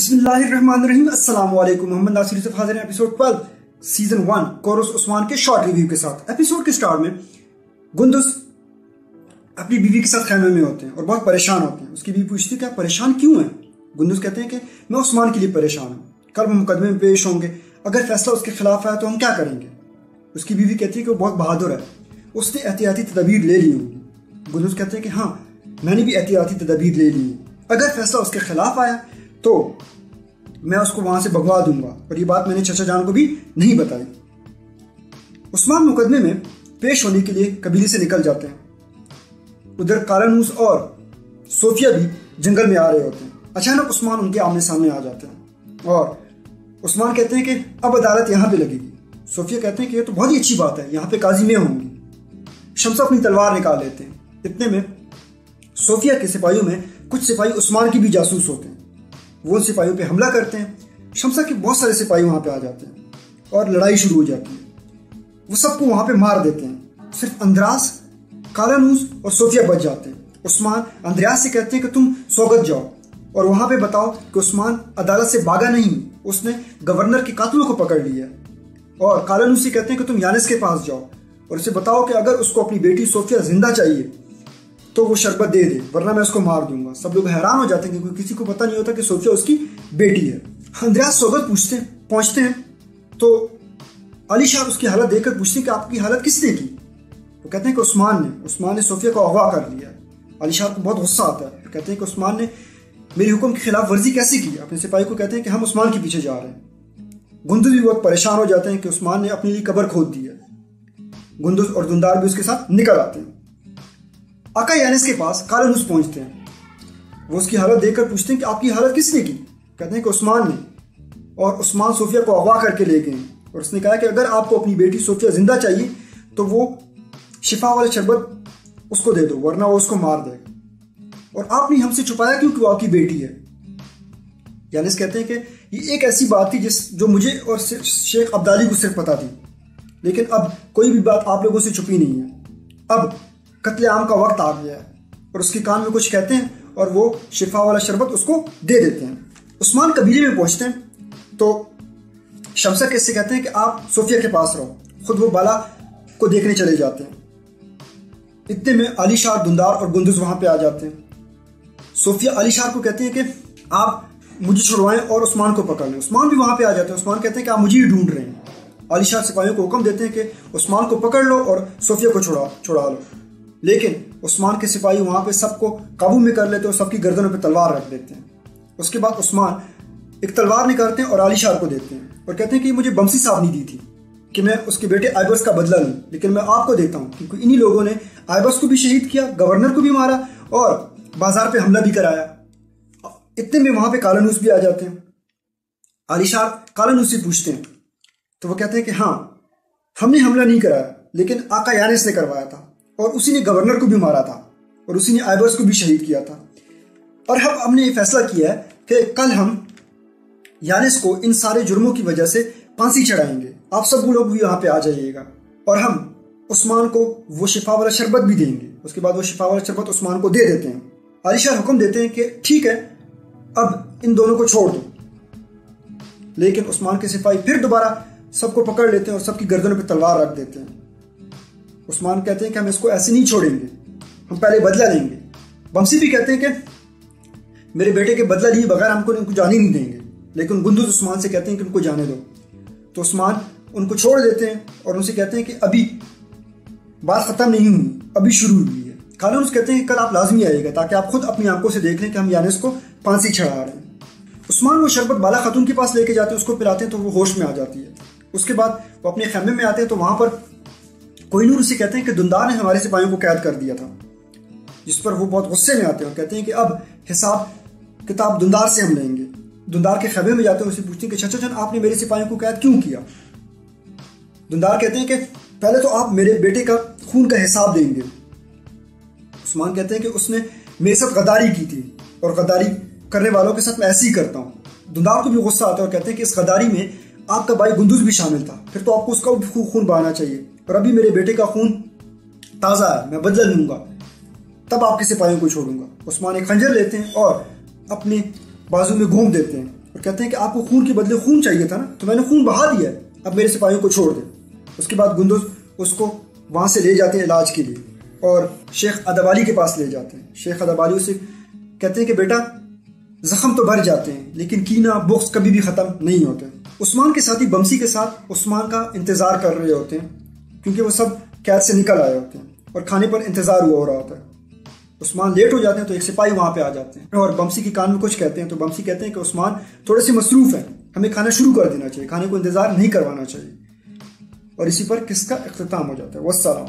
बिस्मिल्लाहिर्रहमानिर्रहीम। अस्सलाम वालेकुम। मोहम्मद नासिर यूसुफ हाजिर हैं एपिसोड 12 सीजन 1 कोरस उस्मान के शॉर्ट रिव्यू के साथ। एपिसोड के स्टार्ट में गुंदुस अपनी बीवी के साथ खैमे में होते हैं और बहुत परेशान होते हैं। उसकी बीवी पूछती है कि आप परेशान क्यों हैं? गुंदुस कहते हैं कि मैं उस्मान के लिए परेशान हूँ, कल वो मुकदमे में पेश होंगे, अगर फैसला उसके खिलाफ आया तो हम क्या करेंगे? उसकी बीवी कहती है कि वो बहुत बहादुर है, उसने एहतियाती तदबीर ले ली होंगी। गुंदुस कहते हैं कि हाँ, मैंने भी एहतियाती तदबीर ले ली है, अगर फैसला उसके खिलाफ आया तो मैं उसको वहां से भगवा दूंगा। और ये बात मैंने चचा जान को भी नहीं बताई। उस्मान मुकदमे में पेश होने के लिए कबीले से निकल जाते हैं। उधर कालानूस और सोफिया भी जंगल में आ रहे होते हैं। अचानक उस्मान उनके आमने सामने आ जाते हैं और उस्मान कहते हैं कि अब अदालत यहाँ पे लगेगी। सोफिया कहते हैं कि ये तो बहुत ही अच्छी बात है, यहाँ पे काजी में होंगी। शमसा अपनी तलवार निकाल लेते हैं। इतने में सोफिया के सिपाहियों में कुछ सिपाही उस्मान की भी जासूस होते हैं। वो सिपाहियों पे हमला करते हैं। शमसा के बहुत सारे सिपाही वहां पे आ जाते हैं और लड़ाई शुरू हो जाती है। वो सबको वहां पे मार देते हैं। सिर्फ अंद्रास, कालानूस और सोफिया बच जाते हैं। उस्मान अंद्रास से कहते हैं कि तुम सोगत जाओ और वहां पे बताओ कि उस्मान अदालत से भागा नहीं, उसने गवर्नर के कातिलों को पकड़ लिया। और कालानूस से कहते हैं कि तुम यानिस के पास जाओ और उसे बताओ कि अगर उसको अपनी बेटी सोफिया जिंदा चाहिए तो वो शरबत दे दे, वरना मैं उसको मार दूंगा। सब लोग हैरान हो जाते हैं क्योंकि किसी को पता नहीं होता कि सोफिया उसकी बेटी है। अंद्रयास सोगत पहुंचते हैं तो अली शाह उसकी हालत देखकर पूछते हैं कि आपकी हालत किसने की? वो कहते हैं कि उस्मान ने सोफिया को अगवा कर लिया। अली शाह को बहुत गुस्सा आता है। कहते हैं कि उस्मान ने मेरी हुक्म की खिलाफ वर्जी कैसे की? अपने सिपाही को कहते हैं कि हम उस्मान के पीछे जा रहे हैं। गुंदुस भी बहुत परेशान हो जाते हैं कि उस्मान ने अपने लिए कब्र खोद दी है। गुंदुस और दुंदार भी उसके साथ निकल आते हैं। आका यानिस के पास कालानूस पहुंचते हैं। वो उसकी हालत देखकर पूछते हैं कि आपकी हालत किसने की? कहते हैं कि उस्मान ने, और उस्मान सोफिया को अगवा करके ले गए और उसने कहा कि अगर आपको अपनी बेटी सोफिया जिंदा चाहिए तो वो शिफा वाला शरबत उसको दे दो, वरना वो उसको मार देगा। और आपने हमसे छुपाया क्यों कि वो आपकी बेटी है? यानिस कहते हैं कि ये एक ऐसी बात थी जो मुझे और शेख अब्दाली को सिर्फ पता थी, लेकिन अब कोई भी बात आप लोगों से छुपी नहीं है। अब कत्ले आम का वक्त आ गया है। और उसके कान में कुछ कहते हैं और वो शिफा वाला शरबत उसको दे देते हैं। उस्मान कबीले में पहुंचते हैं तो शमसा कैसे कहते हैं कि आप सोफिया के पास रहो, खुद वो बाला को देखने चले जाते हैं। इतने में अली शाह, दुंदार और गुंदुस वहां पे आ जाते हैं। सोफिया अली शाह को कहते हैं कि आप मुझे छुड़वाएं और उस्मान को पकड़ लें। उस्मान भी वहां पे आ जाते हैं। उस्मान कहते हैं कि आप मुझे ही ढूंढ रहे हैं। अली शाह सिपाहियों को हुक्म देते हैं कि उस्मान को पकड़ लो और सोफिया को छुड़ा लो। लेकिन उस्मान के सिपाही वहां पे सबको काबू में कर लेते हैं और सबकी गर्दनों पे तलवार रख देते हैं। उसके बाद उस्मान एक तलवार निकालते हैं और अली शाह को देते हैं और कहते हैं कि मुझे बमसी साहब ने दी थी कि मैं उसके बेटे आइबस का बदला लूं, लेकिन मैं आपको देता हूं क्योंकि इन्हीं लोगों ने आइबस को भी शहीद किया, गवर्नर को भी मारा और बाजार पे हमला भी कराया। इतने में वहां पे कालानूस भी आ जाते हैं। अली शाह कालानूस से पूछते हैं तो वो कहते हैं कि हाँ, हमने हमला नहीं कराया, लेकिन आका यानिस ने करवाया था और उसी ने गवर्नर को भी मारा था और उसी ने आइबर्स को भी शहीद किया था। और हमने ये फैसला किया है कि कल हम यानिस को इन सारे जुर्मों की वजह से फांसी चढ़ाएंगे। आप सब लोग भी यहाँ पे आ जाइएगा और हम उस्मान को वो शिफा वाला शरबत भी देंगे। उसके बाद वो शिफा वाला शरबत उस्मान को दे देते हैं। अली शाह हुक्म देते हैं कि ठीक है, अब इन दोनों को छोड़ दो। लेकिन उस्मान के सिपाही फिर दोबारा सबको पकड़ लेते हैं और सबकी गर्दनों पर तलवार रख देते हैं। उस्मान कहते हैं कि हम इसको ऐसे नहीं छोड़ेंगे, हम पहले बदला लेंगे। बमसी भी कहते हैं कि मेरे बेटे के बदला लिए बगैर हमको इनको जाने नहीं देंगे। लेकिन गुंदुस उस्मान से कहते हैं कि उनको जाने दो। तो उस्मान उनको छोड़ देते हैं और उनसे कहते हैं कि अभी बात खत्म नहीं हुई, अभी शुरू हुई है। कालानूस कहते हैं कि कल आप लाजमी आइएगा ताकि आप खुद अपनी आंखों से देख लें कि हम यानिस को फांसी चढ़ा रहे हैं। उस्मान वो शरबत बाला खातून के पास लेके जाते हैं, उसको पिलाते हैं तो वो होश में आ जाती है। उसके बाद वो अपने खैमे में आते हैं तो वहां पर कोहिनूर उसे कहते हैं कि दुंदार ने हमारे सिपाहियों को कैद कर दिया था, जिस पर वो बहुत गुस्से में आते हैं और कहते हैं कि अब हिसाब किताब दुंदार से हम लेंगे। दुंदार के खैमे में जाते हैं, उसे पूछते हैं कि चाचा जान, आपने मेरे सिपाहियों को कैद क्यों किया? दुंदार कहते हैं कि पहले तो आप मेरे बेटे का खून का हिसाब देंगे। उस्मान कहते हैं कि उसने मेरे साथ गद्दारी की थी और गद्दारी करने वालों के साथ मैं ऐसे ही करता हूँ। दुंदार को भी गुस्सा आता है और कहते हैं कि इस गद्दारी में आपका भाई गुंदुस भी शामिल था, फिर तो आपको उसका भी खून बहाना चाहिए। और अभी मेरे बेटे का खून ताज़ा है, मैं बदला लूंगा, तब आपके सिपाहियों को छोड़ूंगा। उस्मान एक खंजर लेते हैं और अपने बाजू में घूम देते हैं और کہتے ہیں کہ آپ کو خون کے بدلے خون چاہیے تھا نا، تو میں نے خون بہا دیا ہے، اب میرے سپاہیوں کو چھوڑ دیں۔ اس کے بعد گندز اس کو وہاں سے لے جاتے ہیں علاج کے لیے اور شیخ ادب کے پاس لے جاتے ہیں۔ شیخ ادب اسے کہتے ہیں کہ بیٹا زخم تو بھر جاتے ہیں لیکن کینہ بغض کبھی بھی ختم نہیں ہوتے۔ عثمان کے ساتھی بمسی کے ساتھ عثمان کا انتظار کر رہے ہوتے ہیں کیونکہ وہ سب قید سے نکل آئے ہوتے ہیں اور کھانے پر انتظار ہو رہا ہوتا ہے۔ عثمان لیٹ ہو جاتے ہیں تو ایک سپاہی وہاں پہ آ جاتے ہیں اور بمسی کے کان میں کچھ کہتے ہیں، تو بمسی کہتے ہیں کہ عثمان تھوڑے سے مصروف ہیں، ہمیں کھانا شروع کر دینا چاہیے، کھانے کو انتظار نہیں کروانا چاہیے، اور اسی پر قصہ کا اختتام ہو جاتا ہے۔ والسلام۔